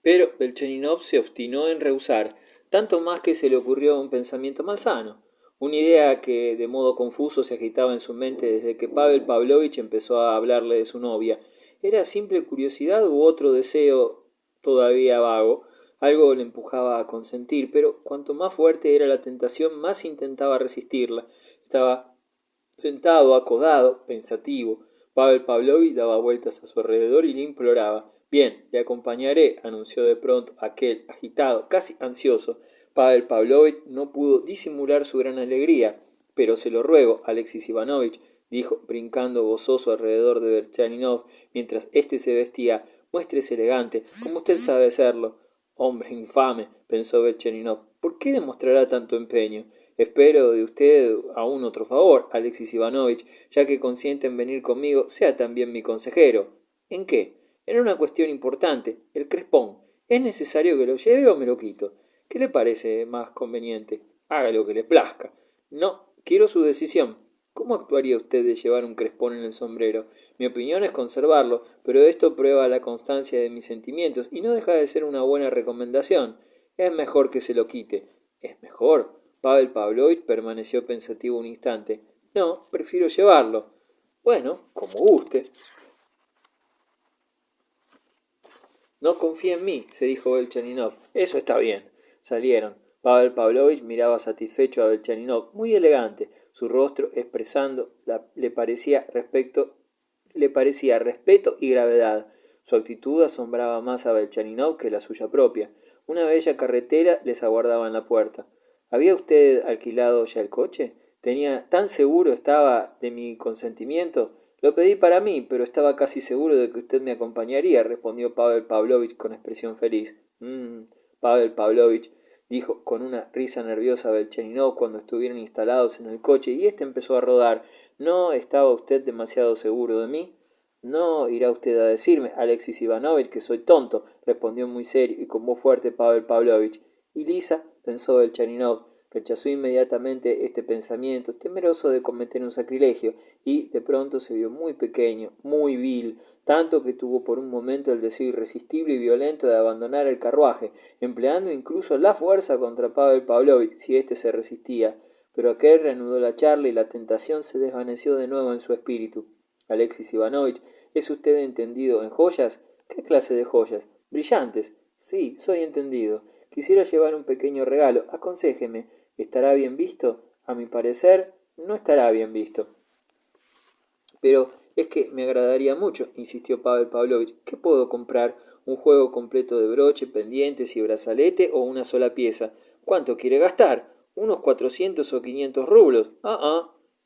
Pero Belcheninov se obstinó en rehusar, tanto más que se le ocurrió un pensamiento malsano, una idea que de modo confuso se agitaba en su mente desde que Pavel Pavlovich empezó a hablarle de su novia. ¿Era simple curiosidad u otro deseo todavía vago? Algo le empujaba a consentir, pero cuanto más fuerte era la tentación, más intentaba resistirla. Estaba sentado, acodado, pensativo. Pavel Pavlovich daba vueltas a su alrededor y le imploraba. Bien, le acompañaré, anunció de pronto aquel, agitado, casi ansioso. Pavel Pavlovich no pudo disimular su gran alegría. Pero se lo ruego, Alexis Ivanovich, dijo, brincando gozoso alrededor de Berchaninov, mientras éste se vestía. Muéstrese elegante, como usted sabe hacerlo. Hombre infame, pensó Berchaninov, ¿por qué demostrará tanto empeño? Espero de usted aún otro favor, Alexis Ivanovich, ya que consiente en venir conmigo, sea también mi consejero. ¿En qué? En una cuestión importante, el crespón. ¿Es necesario que lo lleve o me lo quito? ¿Qué le parece más conveniente? Haga lo que le plazca. No, quiero su decisión. ¿Cómo actuaría usted de llevar un crespón en el sombrero? Mi opinión es conservarlo, pero esto prueba la constancia de mis sentimientos y no deja de ser una buena recomendación. Es mejor que se lo quite. ¿Es mejor? Pavel Pavlovich permaneció pensativo un instante. No, prefiero llevarlo. Bueno, como guste. No confía en mí, se dijo Belchaninov. Eso está bien. Salieron. Pavel Pavlovich miraba satisfecho a Belchaninov, muy elegante, su rostro expresando le parecía respeto y gravedad. Su actitud asombraba más a Belchaninov que la suya propia. Una bella carretera les aguardaba en la puerta. ¿Había usted alquilado ya el coche? Tenía tan seguro estaba de mi consentimiento. Lo pedí para mí, pero estaba casi seguro de que usted me acompañaría, respondió Pavel Pavlovich con expresión feliz. Pavel Pavlovich, dijo con una risa nerviosa Belchaninov cuando estuvieron instalados en el coche y éste empezó a rodar. ¿No estaba usted demasiado seguro de mí? No irá usted a decirme, Alexis Ivanovich, que soy tonto, respondió muy serio y con voz fuerte Pavel Pavlovich. Y Lisa, pensó Belchaninov, rechazó inmediatamente este pensamiento, temeroso de cometer un sacrilegio, y de pronto se vio muy pequeño, muy vil, tanto que tuvo por un momento el deseo irresistible y violento de abandonar el carruaje, empleando incluso la fuerza contra Pavel Pavlovich, si éste se resistía. Pero aquel reanudó la charla y la tentación se desvaneció de nuevo en su espíritu. Alexis Ivanovich, ¿es usted entendido en joyas? ¿Qué clase de joyas? Brillantes. Sí, soy entendido. Quisiera llevar un pequeño regalo. Aconséjeme. ¿Estará bien visto? A mi parecer, no estará bien visto. Pero es que me agradaría mucho, insistió Pavel Pavlovich. ¿Qué puedo comprar? ¿Un juego completo de broche, pendientes y brazalete o una sola pieza? ¿Cuánto quiere gastar? ¿Unos 400 o 500 rublos?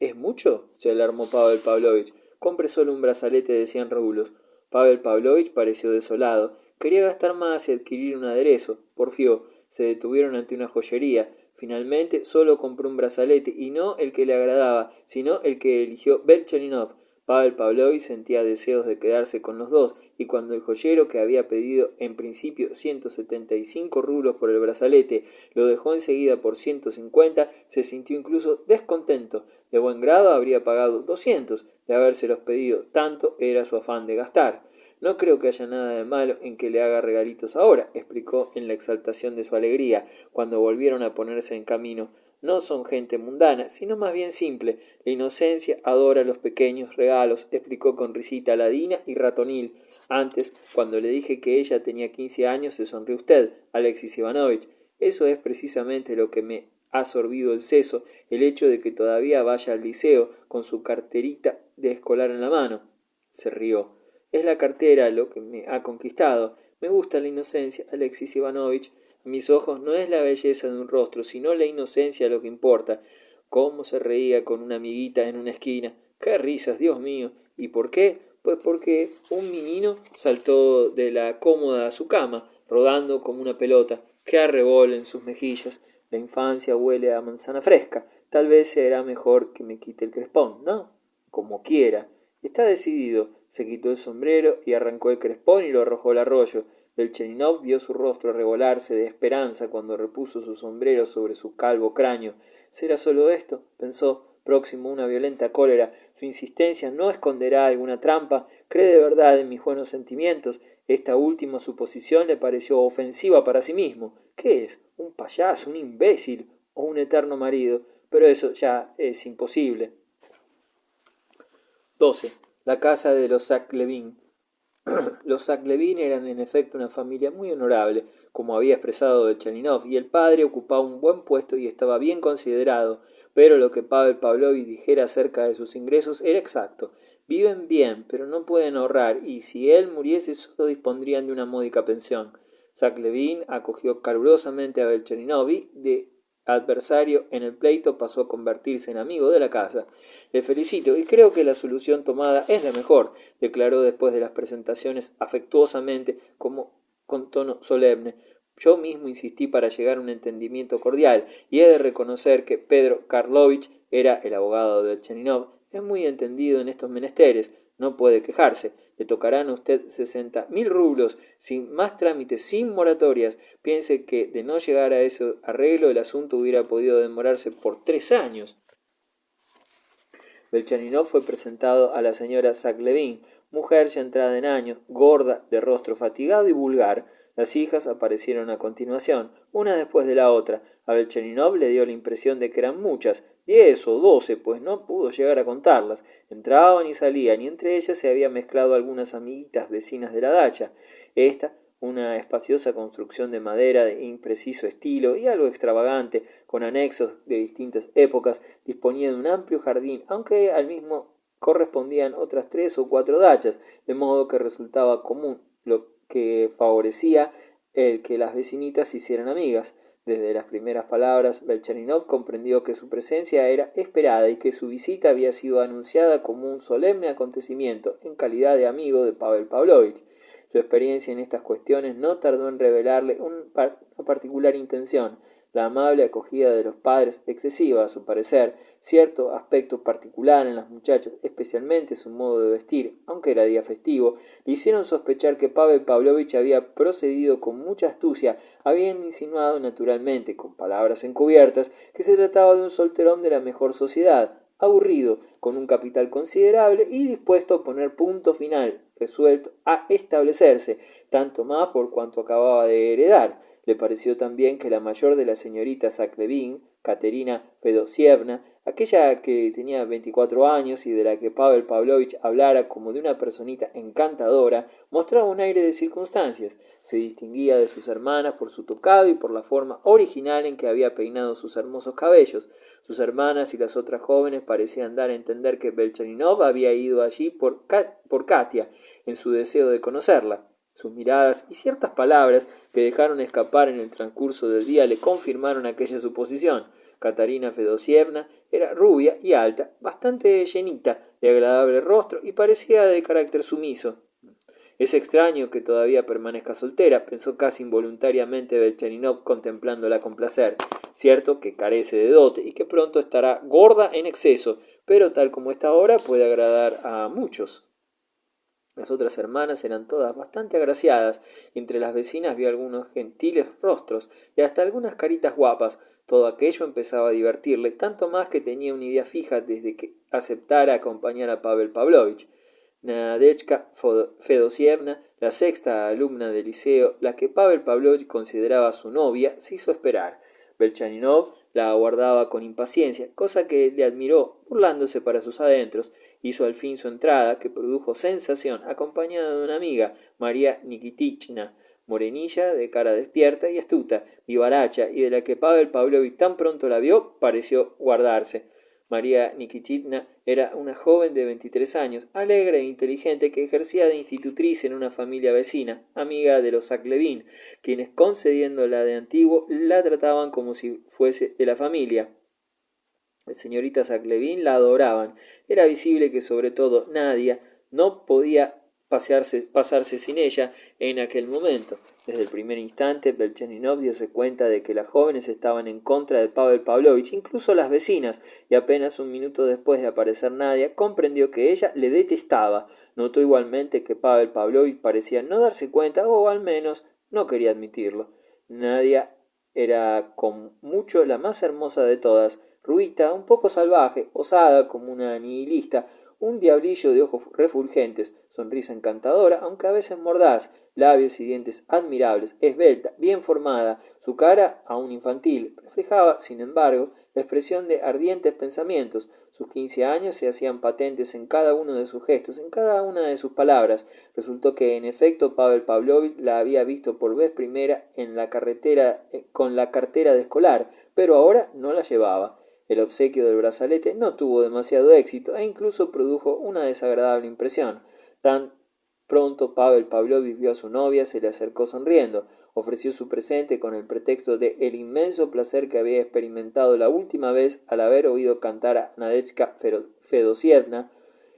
¿Es mucho? Se alarmó Pavel Pavlovich. Compre solo un brazalete de 100 rublos. Pavel Pavlovich pareció desolado. Quería gastar más y adquirir un aderezo. Porfió. Se detuvieron ante una joyería. Finalmente solo compró un brazalete y no el que le agradaba, sino el que eligió Belchaninov. Pavel Pavlovich sentía deseos de quedarse con los dos, y cuando el joyero, que había pedido en principio 175 rublos por el brazalete, lo dejó enseguida por 150, se sintió incluso descontento. De buen grado habría pagado 200 de habérselos pedido, tanto era su afán de gastar. No creo que haya nada de malo en que le haga regalitos ahora, explicó en la exaltación de su alegría, cuando volvieron a ponerse en camino. No son gente mundana, sino más bien simple. La inocencia adora los pequeños regalos, explicó con risita ladina y ratonil. Antes, cuando le dije que ella tenía 15 años, se sonrió usted, Alexis Ivanovich. Eso es precisamente lo que me ha sorbido el seso, el hecho de que todavía vaya al liceo con su carterita de escolar en la mano. Se rió. Es la cartera lo que me ha conquistado. Me gusta la inocencia, Alexis Ivanovich. A mis ojos no es la belleza de un rostro, sino la inocencia lo que importa. Cómo se reía con una amiguita en una esquina. ¡Qué risas, Dios mío! ¿Y por qué? Pues porque un menino saltó de la cómoda a su cama, rodando como una pelota. ¡Qué arrebol en sus mejillas! La infancia huele a manzana fresca. Tal vez será mejor que me quite el crespón, ¿no? Como quiera. Está decidido. Se quitó el sombrero y arrancó el crespón y lo arrojó al arroyo. Belcheninov vio su rostro revolarse de esperanza cuando repuso su sombrero sobre su calvo cráneo. ¿Será solo esto? Pensó, próximo a una violenta cólera. Su insistencia no esconderá alguna trampa. ¿Cree de verdad en mis buenos sentimientos? Esta última suposición le pareció ofensiva para sí mismo. ¿Qué es? ¿Un payaso, un imbécil o un eterno marido? Pero eso ya es imposible. 12. La casa de los Sack-Levin. Los Sack-Levin eran en efecto una familia muy honorable, como había expresado Belchaninov, y el padre ocupaba un buen puesto y estaba bien considerado, pero lo que Pavel Pavlovich dijera acerca de sus ingresos era exacto. Viven bien, pero no pueden ahorrar, y si él muriese solo dispondrían de una módica pensión. Sack-Levin acogió calurosamente a Belchaninov y, de adversario en el pleito, pasó a convertirse en amigo de la casa. Le felicito y creo que la solución tomada es la mejor, declaró después de las presentaciones afectuosamente, como con tono solemne. Yo mismo insistí para llegar a un entendimiento cordial, y he de reconocer que Pedro Karlovich, era el abogado de Belchaninov, es muy entendido en estos menesteres. No puede quejarse. Le tocarán a usted 60.000 rublos, sin más trámites, sin moratorias. Piense que de no llegar a ese arreglo el asunto hubiera podido demorarse por 3 años. Belchaninov fue presentado a la señora Sack-Levin, mujer ya entrada en años, gorda, de rostro fatigado y vulgar. Las hijas aparecieron a continuación, una después de la otra. A Belchaninov le dio la impresión de que eran muchas, 10 o 12, pues no pudo llegar a contarlas. Entraban y salían, y entre ellas se había mezclado algunas amiguitas vecinas de la dacha. Esta, una espaciosa construcción de madera de impreciso estilo y algo extravagante, con anexos de distintas épocas, disponía de un amplio jardín, aunque al mismo correspondían otras 3 o 4 dachas, de modo que resultaba común, lo que favorecía el que las vecinitas se hicieran amigas. Desde las primeras palabras, Belchaninov comprendió que su presencia era esperada y que su visita había sido anunciada como un solemne acontecimiento en calidad de amigo de Pavel Pavlovich. Su experiencia en estas cuestiones no tardó en revelarle una particular intención, la amable acogida de los padres, excesiva a su parecer, cierto aspecto particular en las muchachas, especialmente su modo de vestir, aunque era día festivo, le hicieron sospechar que Pavel Pavlovich había procedido con mucha astucia, habiendo insinuado naturalmente, con palabras encubiertas, que se trataba de un solterón de la mejor sociedad, aburrido, con un capital considerable y dispuesto a poner punto final, resuelto a establecerse, tanto más por cuanto acababa de heredar. Le pareció también que la mayor de las señoritas Sack-Levin, Katerina Fedosievna, aquella que tenía 24 años y de la que Pavel Pavlovich hablara como de una personita encantadora, mostraba un aire de circunstancias. Se distinguía de sus hermanas por su tocado y por la forma original en que había peinado sus hermosos cabellos. Sus hermanas y las otras jóvenes parecían dar a entender que Belchaninov había ido allí por Katia, en su deseo de conocerla. Sus miradas y ciertas palabras que dejaron escapar en el transcurso del día le confirmaron aquella suposición. Katarina Fedosievna era rubia y alta, bastante llenita, de agradable rostro y parecía de carácter sumiso. Es extraño que todavía permanezca soltera, pensó casi involuntariamente Belchaninov contemplándola con placer. Cierto que carece de dote y que pronto estará gorda en exceso, pero tal como está ahora puede agradar a muchos. Las otras hermanas eran todas bastante agraciadas, y entre las vecinas vio algunos gentiles rostros y hasta algunas caritas guapas. Todo aquello empezaba a divertirle, tanto más que tenía una idea fija desde que aceptara acompañar a Pavel Pavlovich. Nadezhda Fedosievna, la sexta alumna del liceo, la que Pavel Pavlovich consideraba su novia, se hizo esperar. Belchaninov la aguardaba con impaciencia, cosa que le admiró, burlándose para sus adentros. Hizo al fin su entrada, que produjo sensación, acompañada de una amiga, María Nikitichna, morenilla, de cara despierta y astuta, vivaracha, y de la que Pavel Pavlovich tan pronto la vio, pareció guardarse. María Nikitichna era una joven de 23 años, alegre e inteligente, que ejercía de institutriz en una familia vecina, amiga de los Sack-Levin, quienes, concediéndola de antiguo, la trataban como si fuese de la familia. Las señoritas Sack-Levin la adoraban. Era visible que sobre todo Nadia no podía pasarse sin ella en aquel momento. Desde el primer instante, Belchaninov diose cuenta de que las jóvenes estaban en contra de Pavel Pavlovich, incluso las vecinas, y apenas un minuto después de aparecer Nadia, comprendió que ella le detestaba. Notó igualmente que Pavel Pavlovich parecía no darse cuenta, o al menos no quería admitirlo. Nadia era con mucho la más hermosa de todas, rubita, un poco salvaje, osada como una nihilista, un diablillo de ojos refulgentes, sonrisa encantadora, aunque a veces mordaz, labios y dientes admirables, esbelta, bien formada, su cara, aún infantil, reflejaba, sin embargo, la expresión de ardientes pensamientos. Sus 15 años se hacían patentes en cada uno de sus gestos, en cada una de sus palabras. Resultó que, en efecto, Pavel Pavlovich la había visto por vez primera en la carretera con la cartera de escolar, pero ahora no la llevaba. El obsequio del brazalete no tuvo demasiado éxito e incluso produjo una desagradable impresión. Tan pronto Pavel Pavlovich vio a su novia, se le acercó sonriendo, ofreció su presente con el pretexto de el inmenso placer que había experimentado la última vez al haber oído cantar a Nadezhda Fedosievna,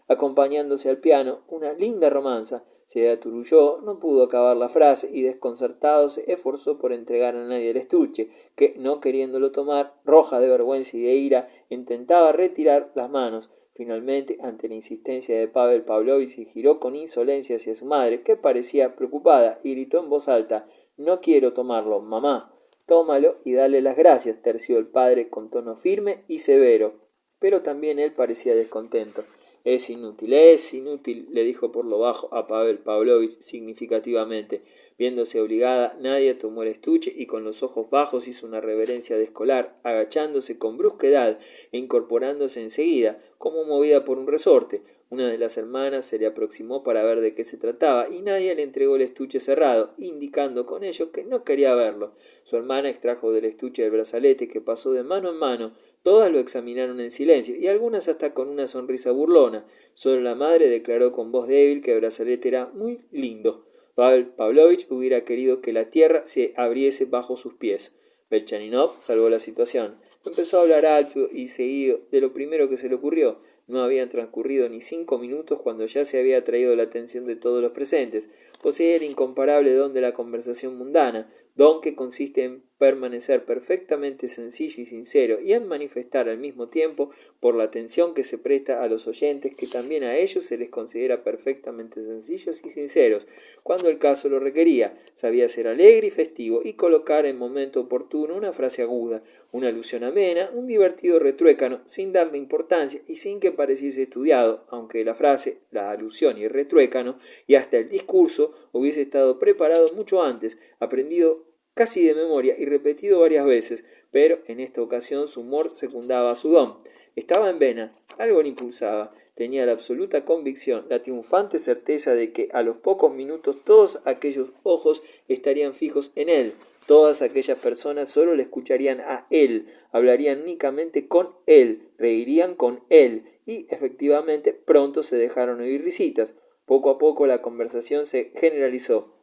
acompañándose al piano, una linda romanza. Se aturulló, no pudo acabar la frase y desconcertado se esforzó por entregar a nadie el estuche, que, no queriéndolo tomar, roja de vergüenza y de ira, intentaba retirar las manos. Finalmente, ante la insistencia de Pavel Pavlovich, se giró con insolencia hacia su madre, que parecía preocupada, y gritó en voz alta: «No quiero tomarlo, mamá». «Tómalo y dale las gracias», terció el padre con tono firme y severo. Pero también él parecía descontento. «Es inútil», le dijo por lo bajo a Pavel Pavlovich significativamente. Viéndose obligada, Nadia tomó el estuche y con los ojos bajos hizo una reverencia de escolar, agachándose con brusquedad e incorporándose enseguida, como movida por un resorte. Una de las hermanas se le aproximó para ver de qué se trataba y Nadia le entregó el estuche cerrado, indicando con ello que no quería verlo. Su hermana extrajo del estuche el brazalete que pasó de mano en mano. Todas lo examinaron en silencio y algunas hasta con una sonrisa burlona. Solo la madre declaró con voz débil que el brazalete era muy lindo. Pavel Pavlovich hubiera querido que la tierra se abriese bajo sus pies. Belchaninov salvó la situación. Empezó a hablar alto y seguido de lo primero que se le ocurrió. No habían transcurrido ni 5 minutos cuando ya se había atraído la atención de todos los presentes. Poseía el incomparable don de la conversación mundana, don que consiste en permanecer perfectamente sencillo y sincero y en manifestar al mismo tiempo, por la atención que se presta a los oyentes, que también a ellos se les considera perfectamente sencillos y sinceros, cuando el caso lo requería. Sabía ser alegre y festivo y colocar en momento oportuno una frase aguda, una alusión amena, un divertido retruécano, sin darle importancia y sin que pareciese estudiado, aunque la frase, la alusión y el retruécano, y hasta el discurso, hubiese estado preparado mucho antes, aprendido casi de memoria y repetido varias veces, pero en esta ocasión su humor secundaba su don. Estaba en vena, algo le impulsaba. Tenía la absoluta convicción, la triunfante certeza de que a los pocos minutos todos aquellos ojos estarían fijos en él. Todas aquellas personas solo le escucharían a él, hablarían únicamente con él, reirían con él, y efectivamente pronto se dejaron oír risitas. Poco a poco la conversación se generalizó.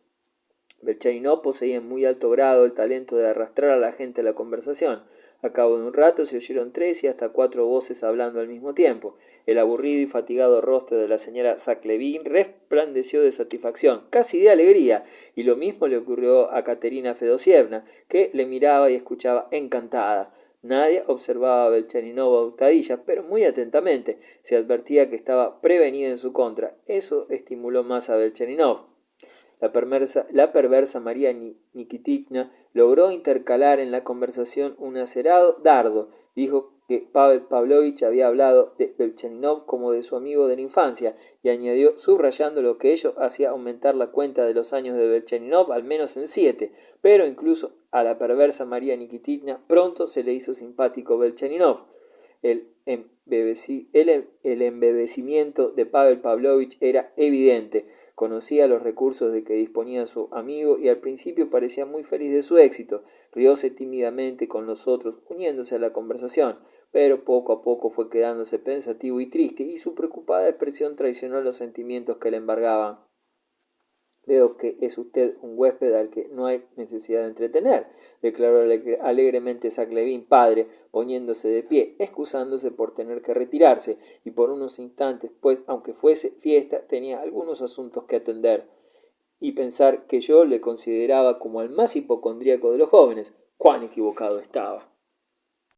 Belchaninov poseía en muy alto grado el talento de arrastrar a la gente a la conversación. A cabo de un rato se oyeron 3 y hasta 4 voces hablando al mismo tiempo. El aburrido y fatigado rostro de la señora Zaklevin resplandeció de satisfacción, casi de alegría, y lo mismo le ocurrió a Katerina Fedosievna, que le miraba y escuchaba encantada. Nadia observaba a Belchaninov a hurtadillas, pero muy atentamente. Se advertía que estaba prevenida en su contra. Eso estimuló más a Belchaninov. La perversa María Nikitina logró intercalar en la conversación un acerado dardo. Dijo que Pavel Pavlovich había hablado de Belchaninov como de su amigo de la infancia, y añadió, subrayando lo que ello hacía aumentar la cuenta de los años de Belchaninov al menos en 7, pero incluso a la perversa María Nikitina pronto se le hizo simpático Belchaninov. El embebecimiento de Pavel Pavlovich era evidente. Conocía los recursos de que disponía su amigo y al principio parecía muy feliz de su éxito. Rióse tímidamente con los otros, uniéndose a la conversación, pero poco a poco fue quedándose pensativo y triste, y su preocupada expresión traicionó los sentimientos que le embargaban. «Veo que es usted un huésped al que no hay necesidad de entretener», declaró alegremente Zaklevin padre, poniéndose de pie, excusándose por tener que retirarse, y por unos instantes, pues, aunque fuese fiesta, tenía algunos asuntos que atender. «Y pensar que yo le consideraba como al más hipocondríaco de los jóvenes. ¡Cuán equivocado estaba!».